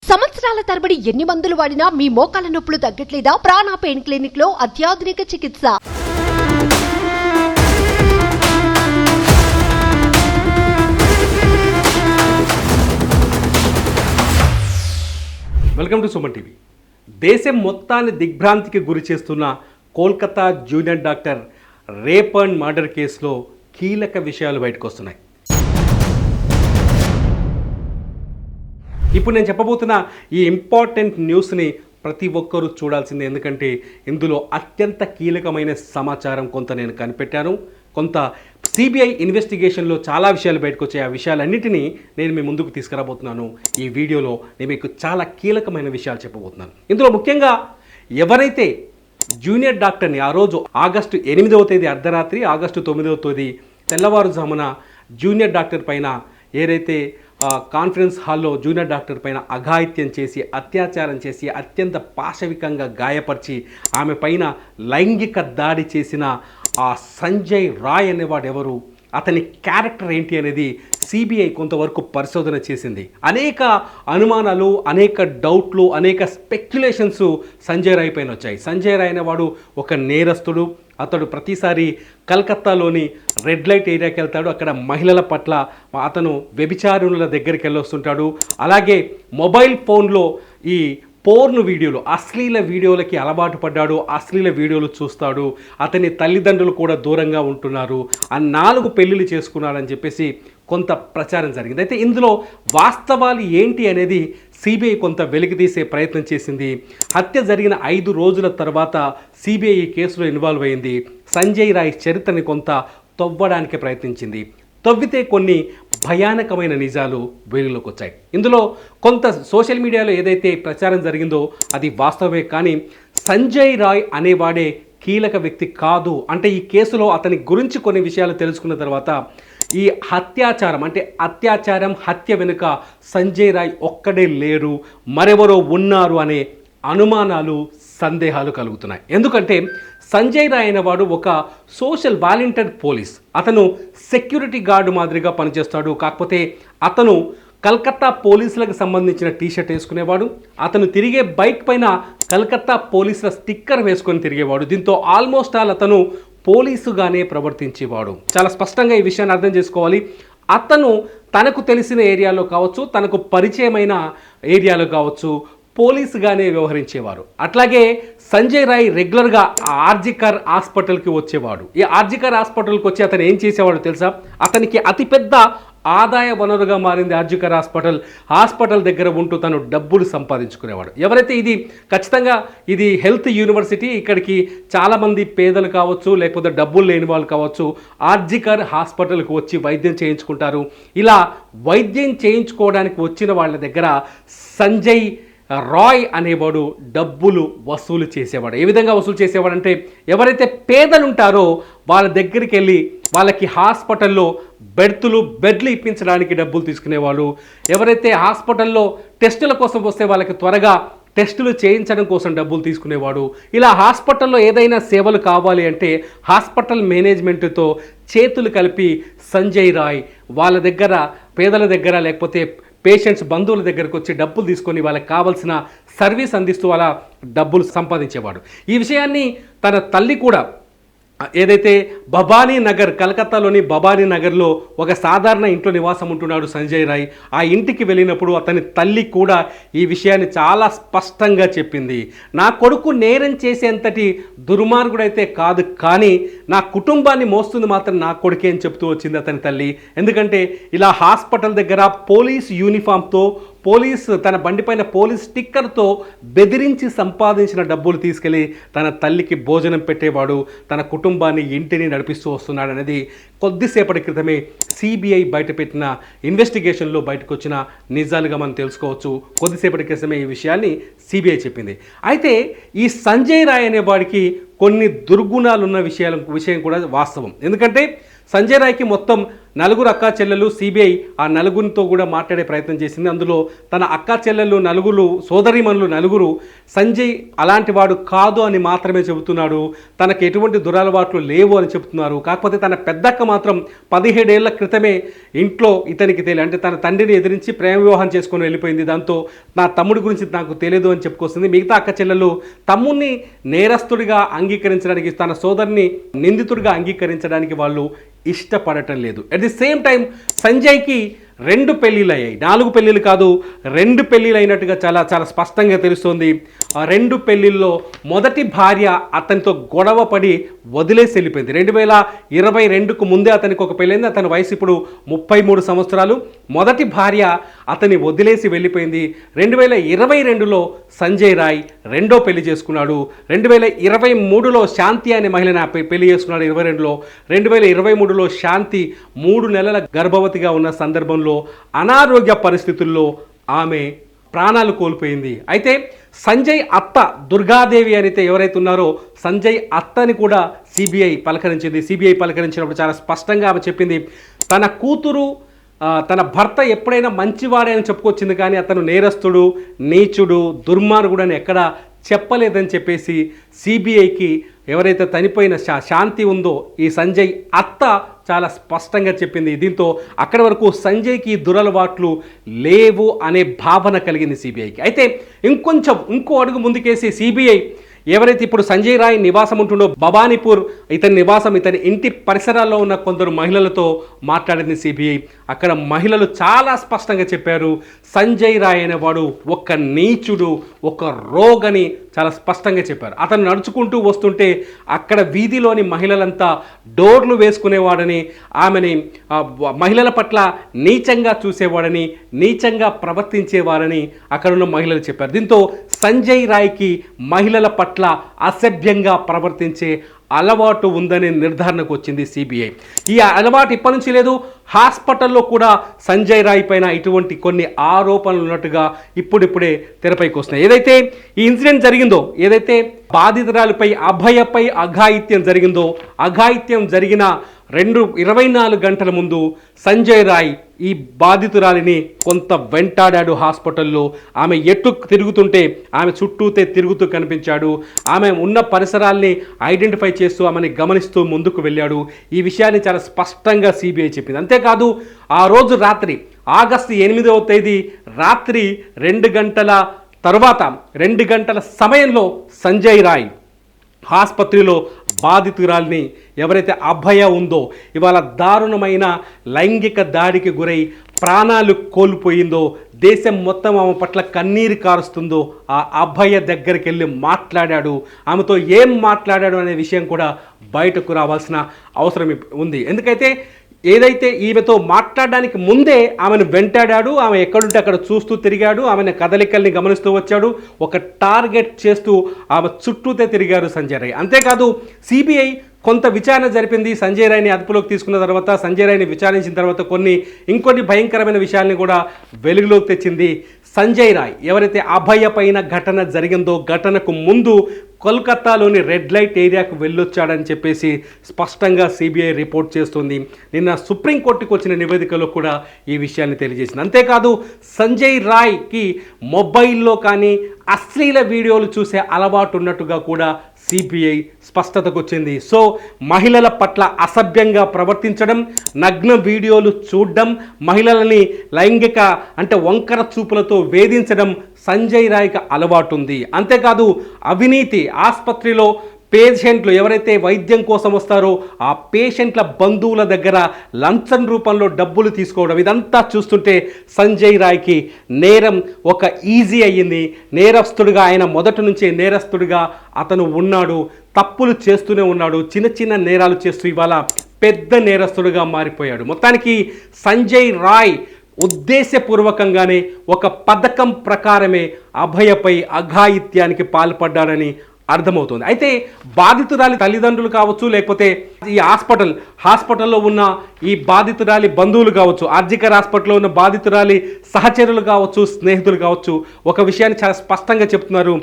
సంవత్సరాల తరబడి ఎన్ని మందులు వాడినా మీ మోకాల నొప్పులు తగ్గట్లేదా? ప్రాణ పెయిన్ క్లినిక్ లో అత్యాధునిక చికిత్స. Welcome to Suman TV. దేశం మొత్తాన్ని దిగ్భ్రాంతికి గురి చేస్తున్న Kolkata junior doctor rape and murder కేసులో కీలక విషయాలు బయటకు వస్తున్నాయి. ఇప్పుడు నేను చెప్పబోతున్న ఈ ఇంపార్టెంట్ న్యూస్ని ప్రతి ఒక్కరూ చూడాల్సిందే. ఎందుకంటే ఇందులో అత్యంత కీలకమైన సమాచారం కొంత నేను కనిపెట్టాను. కొంత సిబిఐ ఇన్వెస్టిగేషన్లో చాలా విషయాలు బయటకు వచ్చాయి. ఆ విషయాలన్నిటినీ నేను మీ ముందుకు తీసుకురాబోతున్నాను. ఈ వీడియోలో నేను మీకు చాలా కీలకమైన విషయాలు చెప్పబోతున్నాను. ఇందులో ముఖ్యంగా ఎవరైతే జూనియర్ డాక్టర్ని ఆ రోజు ఆగస్టు 8వ తేదీ అర్ధరాత్రి, ఆగస్టు 9వ తేదీ తెల్లవారుజామున జూనియర్ డాక్టర్ పైన ఏదైతే కాన్ఫరెన్స్ హాల్లో జూనియర్ డాక్టర్ పైన అఘాయిత్యం చేసి, అత్యాచారం చేసి, అత్యంత పాశవికంగా గాయపరిచి ఆమె పైన లైంగిక దాడి చేసిన ఆ సంజయ్ రాయ్ అనేవాడు ఎవరు, అతని క్యారెక్టర్ ఏంటి అనేది సిబిఐ కొంతవరకు పరిశోధన చేసింది. అనేక అనుమానాలు, అనేక డౌట్లు, అనేక స్పెక్యులేషన్స్ సంజయ్ రాయ్ పైన వచ్చాయి. సంజయ్ రాయ్ అనేవాడు ఒక నేరస్తుడు. అతడు ప్రతిసారి కలకత్తాలోని రెడ్ లైట్ ఏరియాకి వెళ్తాడు. అక్కడ మహిళల పట్ల అతను వ్యభిచారుల దగ్గరికి వెళ్ళొస్తుంటాడు. అలాగే మొబైల్ ఫోన్లో ఈ పోర్న్ వీడియోలు, అశ్లీల వీడియోలకి అలవాటు పడ్డాడు. అశ్లీల వీడియోలు చూస్తాడు. అతని తల్లిదండ్రులు కూడా దూరంగా ఉంటున్నారు. ఆ 4 పెళ్ళిళ్ళు చేసుకున్నాడని చెప్పేసి కొంత ప్రచారం జరిగింది. అయితే ఇందులో వాస్తవాలు ఏంటి అనేది సిబిఐ కొంత వెలికితీసే ప్రయత్నం చేసింది. హత్య జరిగిన 5 రోజుల తర్వాత సిబిఐ ఈ కేసులో ఇన్వాల్వ్ అయింది. సంజయ్ రాయ్ చరిత్రని కొంత తవ్వడానికి ప్రయత్నించింది. తవ్వితే కొన్ని భయానకమైన నిజాలు వెలుగులోకి వచ్చాయి. ఇందులో కొంత సోషల్ మీడియాలో ఏదైతే ప్రచారం జరిగిందో అది వాస్తవమే, కానీ సంజయ్ రాయ్ అనేవాడే కీలక వ్యక్తి కాదు. అంటే ఈ కేసులో అతని గురించి కొన్ని విషయాలు తెలుసుకున్న తర్వాత ఈ అత్యాచారం హత్య వెనుక సంజయ్ రాయ్ ఒక్కడే లేరు, మరెవరో ఉన్నారు అనే అనుమానాలు, సందేహాలు కలుగుతున్నాయి. ఎందుకంటే సంజయ్ రాయ్ అనేవాడు ఒక సోషల్ వాలంటీర్ పోలీస్. అతను సెక్యూరిటీ గార్డు మాదిరిగా పనిచేస్తాడు. కాకపోతే అతను కలకత్తా పోలీసులకు సంబంధించిన టీషర్ట్ వేసుకునేవాడు. అతను తిరిగే బైక్ పైన కలకత్తా పోలీసుల స్టిక్కర్ వేసుకొని తిరిగేవాడు. దీంతో ఆల్మోస్ట్ ఆల్ అతను పోలీసుగానే ప్రవర్తించేవాడు. చాలా స్పష్టంగా ఈ విషయాన్ని అర్థం చేసుకోవాలి. అతను తనకు తెలిసిన ఏరియాలో కావచ్చు, తనకు పరిచయమైన ఏరియాలో కావచ్చు, పోలీసుగానే వ్యవహరించేవారు. అట్లాగే సంజయ్ రాయ్ రెగ్యులర్గా ఆర్జికర్ హాస్పిటల్కి వచ్చేవాడు. ఈ ఆర్జికర్ హాస్పిటల్కి వచ్చి అతను ఏం చేసేవాడు తెలుసా? అతనికి అతిపెద్ద ఆదాయ వనరుగా మారింది ఆర్జికర్ హాస్పిటల్ దగ్గర ఉంటూ తను డబ్బులు సంపాదించుకునేవాడు. ఎవరైతే ఖచ్చితంగా ఇది హెల్త్ యూనివర్సిటీ, ఇక్కడికి చాలామంది పేదలు కావచ్చు, లేకపోతే డబ్బులు లేని వాళ్ళు కావచ్చు, ఆర్జికర్ హాస్పిటల్కి వచ్చి వైద్యం చేయించుకుంటారు. ఇలా వైద్యం చేయించుకోవడానికి వచ్చిన వాళ్ళ దగ్గర సంజయ్ రాయ్ అనేవాడు డబ్బులు వసూలు చేసేవాడు. ఏ విధంగా వసూలు చేసేవాడంటే, ఎవరైతే పేదలు ఉంటారో వాళ్ళ దగ్గరికి వెళ్ళి వాళ్ళకి హాస్పిటల్లో బెడ్లు ఇప్పించడానికి డబ్బులు తీసుకునేవాళ్ళు. ఎవరైతే హాస్పిటల్లో టెస్టుల కోసం వస్తే వాళ్ళకి త్వరగా టెస్టులు చేయించడం కోసం డబ్బులు తీసుకునేవాడు. ఇలా హాస్పిటల్లో ఏదైనా సేవలు కావాలి అంటే హాస్పిటల్ మేనేజ్మెంట్తో చేతులు కలిపి సంజయ్ రాయ్ వాళ్ళ దగ్గర, పేదల దగ్గర, లేకపోతే పేషెంట్స్ బంధువుల దగ్గరకు వచ్చి డబ్బులు తీసుకొని వాళ్ళకి కావాల్సిన సర్వీస్ అందిస్తూ అలా డబ్బులు సంపాదించేవాడు. ఈ విషయాన్ని తన తల్లి కూడా, ఏదైతే భవానీ నగర్, కలకత్తాలోని భవానీ నగర్లో ఒక సాధారణ ఇంట్లో నివాసం ఉంటున్నాడు సంజయ్ రాయ్. ఆ ఇంటికి వెళ్ళినప్పుడు అతని తల్లి కూడా ఈ విషయాన్ని చాలా స్పష్టంగా చెప్పింది. నా కొడుకు నేరం చేసేంతటి దుర్మార్గుడైతే కాదు, కానీ నా కుటుంబాన్ని మోస్తుంది మాత్రం నా కొడుకే అని చెప్తూ వచ్చింది అతని తల్లి. ఎందుకంటే ఇలా హాస్పిటల్ దగ్గర పోలీస్ యూనిఫామ్తో, తన బండిపైన పోలీస్ స్టిక్కర్తో బెదిరించి సంపాదించిన డబ్బులు తీసుకెళ్ళి తన తల్లికి భోజనం పెట్టేవాడు, తన కుటుంబాన్ని, ఇంటిని నడిపిస్తూ వస్తున్నాడు అనేది కొద్దిసేపటి క్రితమే సిబిఐ బయటపెట్టిన ఇన్వెస్టిగేషన్లో బయటకు వచ్చిన నిజాలుగా మనం తెలుసుకోవచ్చు. కొద్దిసేపటి క్రితమే ఈ విషయాన్ని సిబిఐ చెప్పింది. అయితే ఈ సంజయ్ రాయ్ అనే వాడికి కొన్ని దుర్గుణాలు ఉన్న విషయం కూడా వాస్తవం. ఎందుకంటే సంజయ్ రాయ్కి మొత్తం నలుగురు అక్కా చెల్లెలు. సిబిఐ ఆ నలుగురితో కూడా మాట్లాడే ప్రయత్నం చేసింది. అందులో తన అక్కా చెల్లెలు నలుగురు, సోదరీమణులు నలుగురు సంజయ్ అలాంటి వాడు కాదు అని మాత్రమే చెబుతున్నాడు, తనకు ఎటువంటి దురలవాట్లు లేవు అని చెబుతున్నారు. కాకపోతే తన పెద్దక్క మాత్రం 17 ఏళ్ల క్రితమే ఇంట్లో ఇతనికి తెలియదు, అంటే తన తండ్రిని ఎదిరించి ప్రేమ వివాహం చేసుకొని వెళ్ళిపోయింది. దాంతో నా తమ్ముడి గురించి నాకు తెలియదు అని చెప్పుకొస్తుంది. మిగతా అక్క చెల్లెలు తమ్ముడిని నేరస్తుడిగా అంగీకరించడానికి, తన సోదరిని నిందితుడిగా అంగీకరించడానికి వాళ్ళు ఇష్టపడటం లేదు. అట్ ది సేమ్ టైం సంజయ్కి 2 పెళ్ళిళ్ళు అయ్యాయి. 4 పెళ్ళిళ్ళు కాదు, 2 పెళ్ళిళ్ళు అయినట్టుగా చాలా చాలా స్పష్టంగా తెలుస్తోంది. ఆ 2 పెళ్ళిళ్ళలో మొదటి భార్య అతనితో గొడవ పడి వదిలేసి వెళ్ళిపోయింది. 2022కు ముందే అతనికి ఒక పెళ్ళైంది. అతని వయసు ఇప్పుడు 33 సంవత్సరాలు. మొదటి భార్య అతన్ని వదిలేసి వెళ్ళిపోయింది. 2022లో సంజయ్ రాయ్ రెండో పెళ్లి చేసుకున్నాడు. 2023లో శాంతి అనే మహిళని పెళ్లి చేసుకున్నాడు. 22లో 2023లో శాంతి 3 నెలల గర్భవతిగా ఉన్న సందర్భంలో అనారోగ్య పరిస్థితుల్లో ఆమె ప్రాణాలు కోల్పోయింది. అయితే సంజయ్ అత్త దుర్గాదేవి అయితే ఎవరైతే ఉన్నారో సంజయ్ అత్తని కూడా సిబిఐ పలకరించింది. సిబిఐ పలకరించినప్పుడు చాలా స్పష్టంగా ఆమె చెప్పింది, తన కూతురు తన భర్త ఎప్పుడైనా మంచివాడే అని చెప్పుకొచ్చింది, కానీ అతను నేరస్తుడు, నీచుడు, దుర్మార్గుడు అని ఎక్కడా చెప్పలేదని చెప్పేసి సిబిఐకి ఎవరైతే చనిపోయిన శాంతి ఉందో ఈ సంజయ్ అత్త చాలా స్పష్టంగా చెప్పింది. దీంతో అక్కడి వరకు సంజయ్కి దురలవాట్లు లేవు అనే భావన కలిగింది సిబిఐకి. అయితే ఇంకో అడుగు ముందుకేసి సిబిఐ ఎవరైతే ఇప్పుడు సంజయ్ రాయ్ నివాసం ఉంటుండో భవానీపూర్, ఇతని నివాసం, ఇతని ఇంటి పరిసరాల్లో ఉన్న కొందరు మహిళలతో మాట్లాడింది సిబిఐ. అక్కడ మహిళలు చాలా స్పష్టంగా చెప్పారు, సంజయ్ రాయ్ అనేవాడు ఒక నీచుడు, ఒక రోగని చాలా స్పష్టంగా చెప్పారు. అతను నడుచుకుంటూ వస్తుంటే అక్కడ వీధిలోని మహిళలంతా డోర్లు వేసుకునేవాడని, ఆమెని మహిళల పట్ల నీచంగా చూసేవాడని, నీచంగా ప్రవర్తించేవారని అక్కడున్న మహిళలు చెప్పారు. దీంతో సంజయ్ రాయ్కి మహిళల పట్ల అసభ్యంగా ప్రవర్తించే అలవాటు ఉందనే నిర్ధారణకు వచ్చింది సిబిఐ. ఈ అలవాటు ఇప్పటి నుంచి లేదు, హాస్పిటల్లో కూడా సంజయ్ రాయ్ పైన ఇటువంటి కొన్ని ఆరోపణలు ఉన్నట్టుగా ఇప్పుడిప్పుడే తెరపైకి వస్తున్నాయి. ఏదైతే ఈ ఇన్సిడెంట్ జరిగిందో, ఏదైతే బాధితురాలపై అభయపై అఘాయిత్యం జరిగిందో, అఘాయిత్యం జరిగిన 24 గంటల ముందు సంజయ్ రాయ్ ఈ బాధితురాలిని కొంత వెంటాడాడు హాస్పిటల్లో. ఆమె ఎటు తిరుగుతుంటే ఆమె చుట్టూతే తిరుగుతూ కనిపించాడు. ఆమె ఉన్న పరిసరాల్ని ఐడెంటిఫై చేస్తూ ఆమెని గమనిస్తూ ముందుకు వెళ్ళాడు. ఈ విషయాన్ని చాలా స్పష్టంగా సిబిఐ చెప్పింది. అంతేకాదు ఆ రోజు రాత్రి ఆగస్టు 8వ తేదీ రాత్రి 2 గంటల తర్వాత 2 గంటల సమయంలో సంజయ్ రాయ్ ఆసుపత్రిలో బాధితురాల్ని ఎవరైతే అభయ ఉందో, ఇవాళ దారుణమైన లైంగిక దాడికి గురై ప్రాణాలు కోల్పోయిందో, దేశం మొత్తం ఆమె పట్ల కన్నీరు కారుస్తుందో, ఆ అభయ దగ్గరికి వెళ్ళి మాట్లాడాడు. ఆమెతో ఏం మాట్లాడాడు అనే విషయం కూడా బయటకు రావాల్సిన అవసరం ఉంది. ఎందుకైతే ఏదైతే ఈమెతో మాట్లాడడానికి ముందే ఆమెను వెంటాడాడు, ఆమె ఎక్కడుంటే అక్కడ చూస్తూ తిరిగాడు, ఆమెను కదలికల్ని గమనిస్తూ వచ్చాడు, ఒక టార్గెట్ చేస్తూ ఆమె చుట్టూతే తిరిగారు సంజయ్ రాయ్. అంతేకాదు సిబిఐ కొంత విచారణ జరిపింది. సంజయ్ రాయ్ని అదుపులోకి తీసుకున్న తర్వాత, సంజయ్ రాయ్ని విచారించిన తర్వాత ఇంకొన్ని భయంకరమైన విషయాల్ని కూడా వెలుగులోకి తెచ్చింది. సంజయ్ రాయ్ ఎవరైతే అభయ పైన ఘటన జరిగిందో, ఘటనకు ముందు కోల్కతాలోని రెడ్ లైట్ ఏరియాకు వెళ్ళొచ్చాడని చెప్పేసి స్పష్టంగా సిబిఐ రిపోర్ట్ చేస్తుంది. నిన్న సుప్రీంకోర్టుకు వచ్చిన నివేదికలో కూడా ఈ విషయాన్ని తెలియజేసింది. అంతేకాదు సంజయ్ రాయ్కి మొబైల్లో కానీ అశ్లీల వీడియోలు చూసే అలవాటు ఉన్నట్టుగా కూడా సిబిఐ స్పష్టతకు వచ్చింది. సో మహిళల పట్ల అసభ్యంగా ప్రవర్తించడం, నగ్న వీడియోలు చూడడం, మహిళలని లైంగిక అంటే వంకర చూపులతో వేధించడం సంజయ్ రాయ్కి అలవాటు ఉంది. అంతేకాదు అవినీతి, ఆసుపత్రిలో పేషెంట్లు ఎవరైతే వైద్యం కోసం వస్తారో ఆ పేషెంట్ల బంధువుల దగ్గర లంచం రూపంలో డబ్బులు తీసుకోవడం, ఇదంతా చూస్తుంటే సంజయ్ రాయ్కి నేరం ఒక ఈజీ అయ్యింది. నేరస్తుడిగా ఆయన మొదటి నుంచే నేరస్తుడిగా అతను ఉన్నాడు, తప్పులు చేస్తూనే ఉన్నాడు, చిన్న చిన్న నేరాలు చేస్తూ ఇవాళ పెద్ద నేరస్తుడిగా మారిపోయాడు. మొత్తానికి సంజయ్ రాయ్ ఉద్దేశపూర్వకంగానే ఒక పథకం ప్రకారమే అభయపై అఘాయిత్యానికి పాల్పడ్డాడని అర్థమవుతుంది. అయితే బాధితురాలి తల్లిదండ్రులు కావచ్చు, లేకపోతే ఈ హాస్పిటల్లో ఉన్న ఈ బాధితురాలి బంధువులు కావచ్చు, ఆర్జికర్ హాస్పిటల్లో ఉన్న బాధితురాలి సహచరులు కావచ్చు, స్నేహితులు కావచ్చు, ఒక విషయాన్ని చాలా స్పష్టంగా చెప్తున్నారు.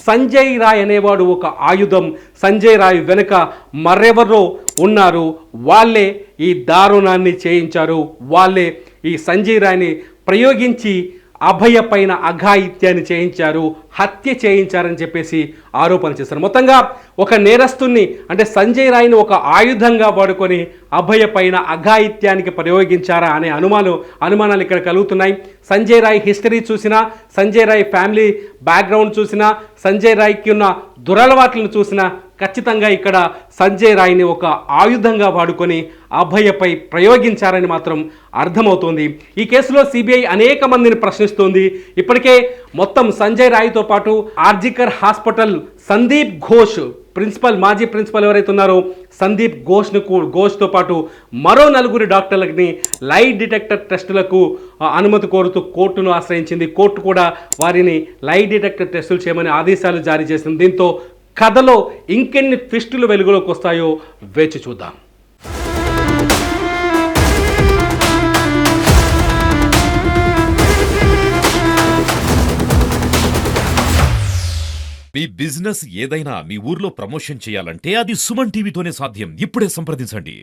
సంజయ్ రాయ్ అనేవాడు ఒక ఆయుధం. సంజయ్ రాయ్ వెనుక మరెవరో ఉన్నారు, వాళ్ళే ఈ దారుణాన్ని చేయించారు, వాళ్ళే ఈ సంజయ్ రాయ్ని ప్రయోగించి అభయ పైన అఘాయిత్యాన్ని చేయించారు, హత్య చేయించారని చెప్పేసి ఆరోపణ చేశారు. మొత్తంగా ఒక నేరస్తుని అంటే సంజయ్ రాయ్ని ఒక ఆయుధంగా వాడుకొని అభయ పైన అఘాయిత్యానికి ప్రయోగించారా అనే అనుమానాలు ఇక్కడ కలుగుతున్నాయి. సంజయ్ రాయ్ హిస్టరీ చూసినా, సంజయ్ రాయ్ ఫ్యామిలీ బ్యాక్గ్రౌండ్ చూసినా, సంజయ్ రాయ్కి ఉన్న దురలవాట్లను చూసినా ఖచ్చితంగా ఇక్కడ సంజయ్ రాయ్ని ఒక ఆయుధంగా వాడుకొని అభయపై ప్రయోగించారని మాత్రం అర్థమవుతోంది. ఈ కేసులో సిబిఐ అనేక మందిని ప్రశ్నిస్తోంది. ఇప్పటికే మొత్తం సంజయ్ రాయ్తో పాటు ఆర్జికర్ హాస్పిటల్ సందీప్ ఘోష్ మాజీ ప్రిన్సిపల్ ఎవరైతే ఉన్నారో సందీప్ ఘోష్తో పాటు మరో 4 డాక్టర్లని లై డిటెక్టర్ టెస్టులకు అనుమతి కోరుతూ కోర్టును ఆశ్రయించింది. కోర్టు కూడా వారిని లై డిటెక్టర్ టెస్టులు చేయమని ఆదేశాలు జారీ చేసింది. దీంతో కథలో ఇంకెన్ని ట్విస్టులు వెలుగులోకి వస్తాయో వేచి చూద్దాం. మీ బిజినెస్ ఏదైనా మీ ఊర్లో ప్రమోషన్ చేయాలంటే అది సుమన్ టీవీతోనే సాధ్యం. ఇప్పుడే సంప్రదించండి.